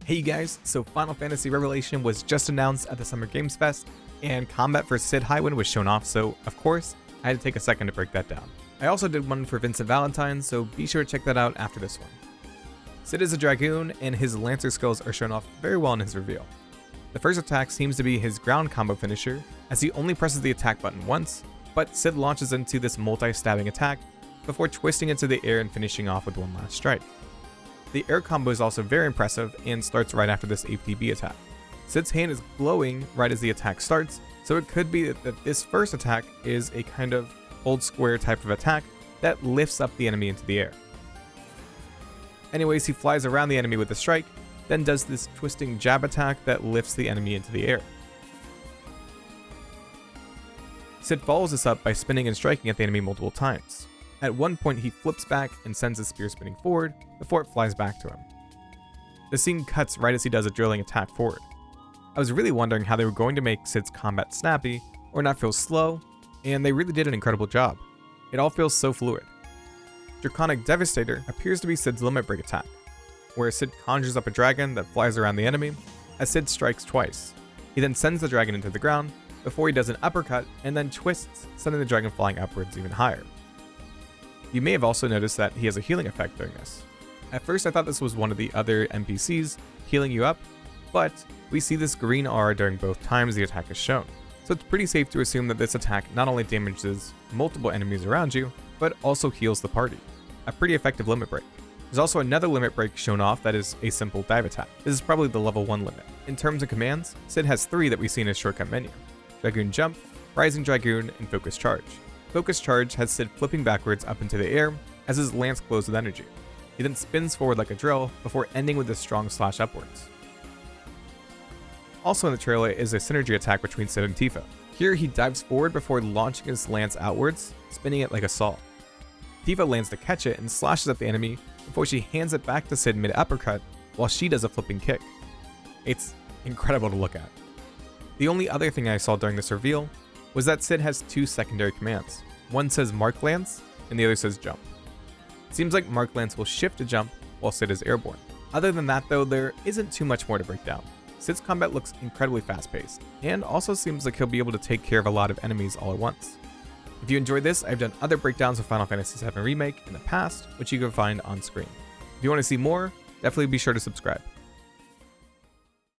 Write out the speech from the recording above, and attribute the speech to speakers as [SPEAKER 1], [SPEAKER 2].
[SPEAKER 1] Hey you guys, so Final Fantasy Revelation was just announced at the Summer Games Fest, and combat for Cid Highwind was shown off, so of course, I had to take a second to break that down. I also did one for Vincent Valentine, so be sure to check that out after this one. Cid is a Dragoon, and his Lancer skills are shown off very well in his reveal. The first attack seems to be his ground combo finisher, as he only presses the attack button once, but Cid launches into this multi-stabbing attack before twisting into the air and finishing off with one last strike. The air combo is also very impressive and starts right after this APB attack. Cid's hand is glowing right as the attack starts, so it could be that this first attack is a kind of hold square type of attack that lifts up the enemy into the air. Anyways, he flies around the enemy with a strike, then does this twisting jab attack that lifts the enemy into the air. Cid follows this up by spinning and striking at the enemy multiple times. At one point he flips back and sends his spear spinning forward before it flies back to him. The scene cuts right as he does a drilling attack forward. I was really wondering how they were going to make Cid's combat snappy or not feel slow, and they really did an incredible job. It all feels so fluid. Draconic Devastator appears to be Cid's limit break attack, where Cid conjures up a dragon that flies around the enemy as Cid strikes twice. He then sends the dragon into the ground before he does an uppercut and then twists, sending the dragon flying upwards even higher. You may have also noticed that he has a healing effect during this. At first I thought this was one of the other NPCs healing you up, but we see this green aura during both times the attack is shown. So it's pretty safe to assume that this attack not only damages multiple enemies around you, but also heals the party. A pretty effective limit break. There's also another limit break shown off that is a simple dive attack. This is probably the level 1 limit. In terms of commands, Cid has 3 that we see in his shortcut menu: Dragoon Jump, Rising Dragoon, and Focus Charge. Focus Charge has Cid flipping backwards up into the air as his lance glows with energy. He then spins forward like a drill before ending with a strong slash upwards. Also in the trailer is a synergy attack between Cid and Tifa. Here he dives forward before launching his lance outwards, spinning it like a saw. Tifa lands to catch it and slashes at the enemy before she hands it back to Cid mid-uppercut while she does a flipping kick. It's incredible to look at. The only other thing I saw during this reveal was that Cid has 2 secondary commands. One says Mark Lance, and the other says Jump. It seems like Mark Lance will shift to jump while Cid is airborne. Other than that though, there isn't too much more to break down. Cid's combat looks incredibly fast-paced, and also seems like he'll be able to take care of a lot of enemies all at once. If you enjoyed this, I've done other breakdowns of Final Fantasy VII Remake in the past, which you can find on screen. If you want to see more, definitely be sure to subscribe.